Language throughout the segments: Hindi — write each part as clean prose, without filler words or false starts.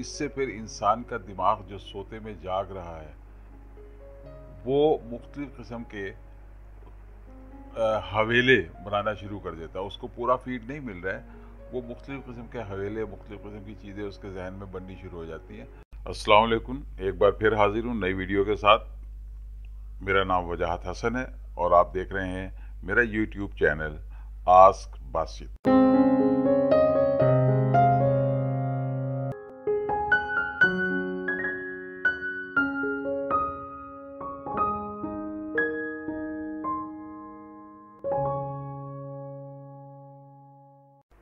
इससे फिर इंसान का दिमाग जो सोते में जाग रहा है वो मुख्तलिफ किस्म के हवेले बनाना शुरू कर देता है। उसको पूरा फीड नहीं मिल रहा है, वो मुख्तलिफ किस्म के हवेले, मुख्तलिफ किस्म की चीज़ें उसके जहन में बननी शुरू हो जाती हैं। अस्सलाम वालेकुम, एक बार फिर हाजिर हूँ नई वीडियो के साथ। मेरा नाम वजाहत हसन है और आप देख रहे हैं मेरा यूट्यूब चैनल आस्क बासित।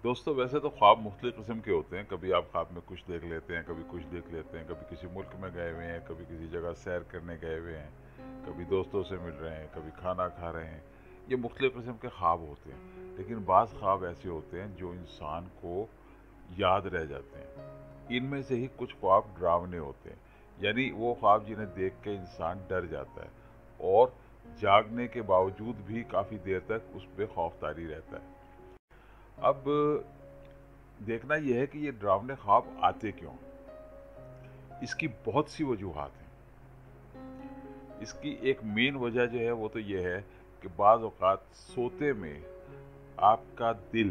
दोस्तों, वैसे तो ख्वाब मुख्तलिफ किस्म के होते हैं। कभी आप ख्वाब में कुछ देख लेते हैं, कभी कुछ देख लेते हैं, कभी किसी मुल्क में गए हुए हैं, कभी किसी जगह सैर करने गए हुए हैं, कभी दोस्तों से मिल रहे हैं, कभी खाना खा रहे हैं। ये मुख्तलिफ किस्म के ख्वाब होते हैं, लेकिन बाज़ ख्वाब ऐसे होते हैं जो इंसान को याद रह जाते हैं। इनमें से ही कुछ ख्वाब डरावने होते हैं, यानी वो ख्वाब जिन्हें देख के इंसान डर जाता है और जागने के बावजूद भी काफ़ी देर तक उस पर खौफतारी रहता है। अब देखना यह है कि ये डरावने ख्वाब आते क्यों। इसकी बहुत सी वजूहात हैं। इसकी एक मेन वजह जो है वो तो ये है कि बाज़ औक़ात सोते में आपका दिल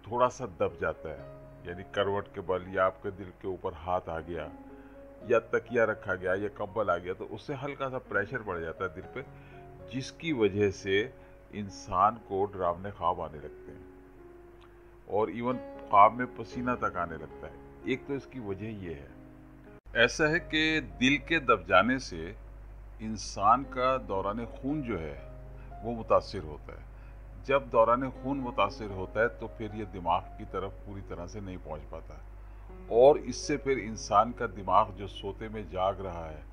थोड़ा सा दब जाता है, यानी करवट के बल या आपके दिल के ऊपर हाथ आ गया या तकिया रखा गया या कंबल आ गया, तो उससे हल्का सा प्रेशर पड़ जाता है दिल पे, जिसकी वजह से इंसान को डरावने ख्वाब आने लगते हैं और इवन ख्वाब में पसीना तक आने लगता है। एक तो इसकी वजह यह है, ऐसा है कि दिल के दब जाने से इंसान का दौरान खून जो है वो मुतासिर होता है। जब दौरान खून मुतासिर होता है तो फिर ये दिमाग की तरफ पूरी तरह से नहीं पहुंच पाता और इससे फिर इंसान का दिमाग जो सोते में जाग रहा है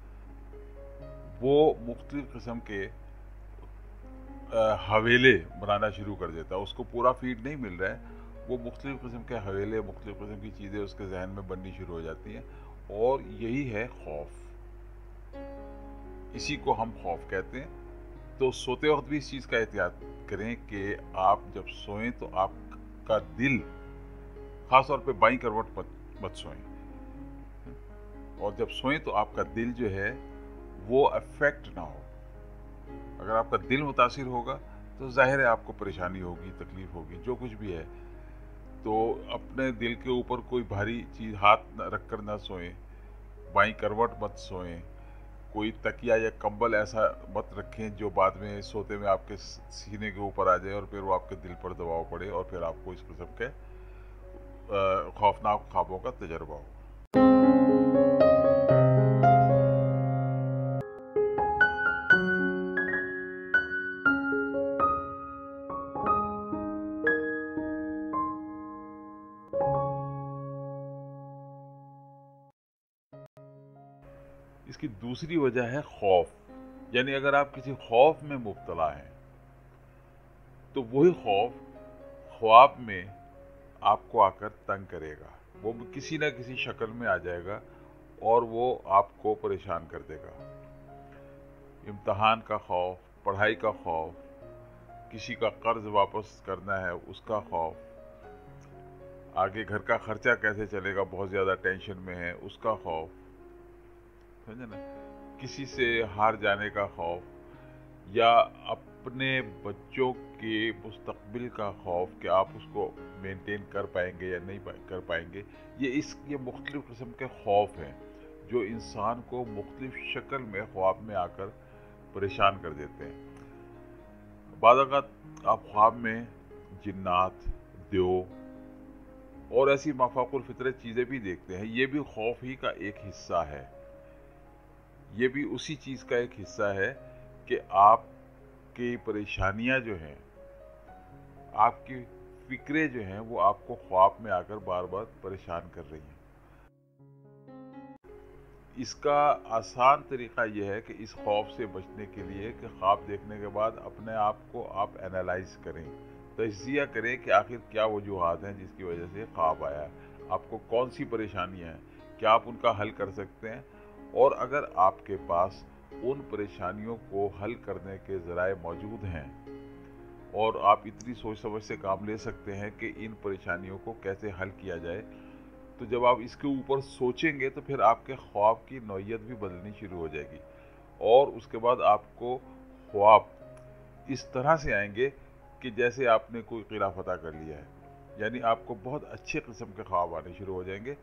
वो मुख्तलिफ किस्म के हवेले बनाना शुरू कर देता है। उसको पूरा फीड नहीं मिल रहा है, वो मुख्तलिफ किस्म के हवेले, मुख्तलिफ किस्म की चीज़ें उसके जहन में बननी शुरू हो जाती हैं और यही है खौफ। इसी को हम खौफ कहते हैं। तो सोते वक्त भी इस चीज़ का एहतियात करें कि आप जब सोएं तो आपका दिल, ख़ास तौर पे बाईं करवट मत सोएं, और जब सोएं तो आपका दिल जो है वो अफेक्ट ना हो। अगर आपका दिल मुतासिर होगा तो जाहिर है आपको परेशानी होगी, तकलीफ होगी, जो कुछ भी है। तो अपने दिल के ऊपर कोई भारी चीज़ हाथ रखकर ना सोएं, बाईं करवट मत सोएं, कोई तकिया या कंबल ऐसा मत रखें जो बाद में सोते में आपके सीने के ऊपर आ जाए और फिर वो आपके दिल पर दबाव पड़े और फिर आपको इस किस्म के खौफनाक ख्वाबों का तजर्बा हो। इसकी दूसरी वजह है खौफ, यानी अगर आप किसी खौफ में मुब्तला हैं तो वही खौफ ख्वाब में आपको आकर तंग करेगा। वो किसी ना किसी शक्ल में आ जाएगा और वो आपको परेशान कर देगा। इम्तिहान का खौफ, पढ़ाई का खौफ, किसी का कर्ज वापस करना है उसका खौफ, आगे घर का खर्चा कैसे चलेगा, बहुत ज़्यादा टेंशन में है उसका खौफ, समझे ना, किसी से हार जाने का खौफ, या अपने बच्चों के मुस्तकबिल का खौफ कि आप उसको मेंटेन कर पाएंगे या नहीं कर पाएंगे। ये मुख्तलिफ किस्म के खौफ हैं जो इंसान को मुख्तलिफ शक्ल में ख्वाब में आकर परेशान कर देते हैं। बाद अवक़ात आप ख्वाब में जिन्नात, द्यो और ऐसी माफाकुल फितरत चीज़ें भी देखते हैं। ये भी खौफ ही का एक हिस्सा है। ये भी उसी चीज़ का एक हिस्सा है कि आपकी परेशानियां जो हैं, आपकी फिक्रें जो हैं, वो आपको ख्वाब में आकर बार बार परेशान कर रही हैं। इसका आसान तरीका यह है कि इस खौफ से बचने के लिए कि ख्वाब देखने के बाद अपने आप को आप एनालाइज करें, तज्जिया करें कि आखिर क्या वजूहात हैं जिसकी वजह से ख्वाब आया है, आपको कौन सी परेशानियां हैं, क्या आप उनका हल कर सकते हैं, और अगर आपके पास उन परेशानियों को हल करने के ज़राए मौजूद हैं और आप इतनी सोच समझ से काम ले सकते हैं कि इन परेशानियों को कैसे हल किया जाए, तो जब आप इसके ऊपर सोचेंगे तो फिर आपके ख्वाब की नौइयत भी बदलनी शुरू हो जाएगी, और उसके बाद आपको ख्वाब इस तरह से आएंगे कि जैसे आपने कोई किला फतह कर लिया है, यानी आपको बहुत अच्छे किस्म के ख्वाब आने शुरू हो जाएंगे।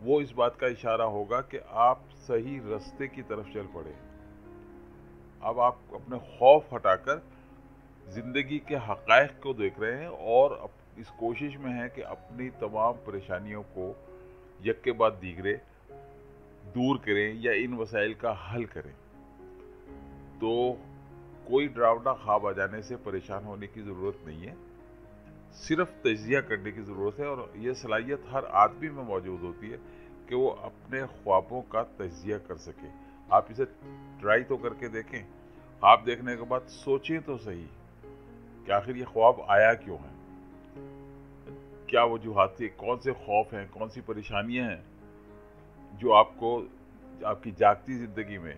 वो इस बात का इशारा होगा कि आप सही रास्ते की तरफ चल पड़े। अब आप अपने खौफ हटाकर ज़िंदगी के हक़ाइक़ को देख रहे हैं और इस कोशिश में हैं कि अपनी तमाम परेशानियों को यक्के बाद दीगरे दूर करें या इन वसाइल का हल करें। तो कोई डरावना ख्वाब आ जाने से परेशान होने की ज़रूरत नहीं है, सिर्फ तजिया करने की ज़रूरत है। और ये सलाहियत हर आदमी में मौजूद होती है कि वो अपने ख्वाबों का तजिया कर सके। आप इसे ट्राई तो करके देखें। ख्वाब देखने के बाद सोचें तो सही कि आखिर ये ख्वाब आया क्यों है, क्या वजूहात थी, कौन से खौफ हैं, कौन सी परेशानियां हैं जो आपको आपकी जागती ज़िंदगी में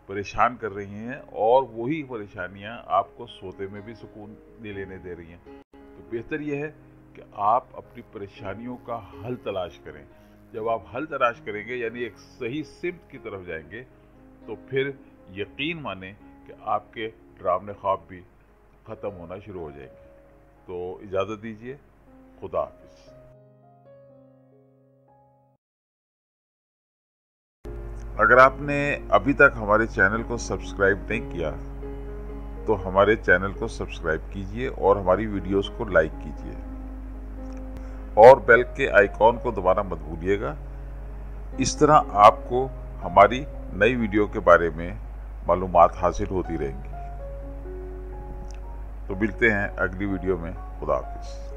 परेशान कर रही हैं, और वही परेशानियां आपको सोते में भी सुकून नहीं लेने दे रही हैं। तो बेहतर यह है कि आप अपनी परेशानियों का हल तलाश करें। जब आप हल तलाश करेंगे यानी एक सही सिमत की तरफ जाएंगे, तो फिर यकीन माने कि आपके डरावने ख्वाब भी ख़त्म होना शुरू हो जाएंगे। तो इजाज़त दीजिए, खुदा हाफिज़। अगर आपने अभी तक हमारे चैनल को सब्सक्राइब नहीं किया तो हमारे चैनल को सब्सक्राइब कीजिए और हमारी वीडियोस को लाइक कीजिए, और बेल के आइकॉन को दबाना मत भूलिएगा। इस तरह आपको हमारी नई वीडियो के बारे में मालूमात हासिल होती रहेंगी। तो मिलते हैं अगली वीडियो में। खुदा हाफिज़।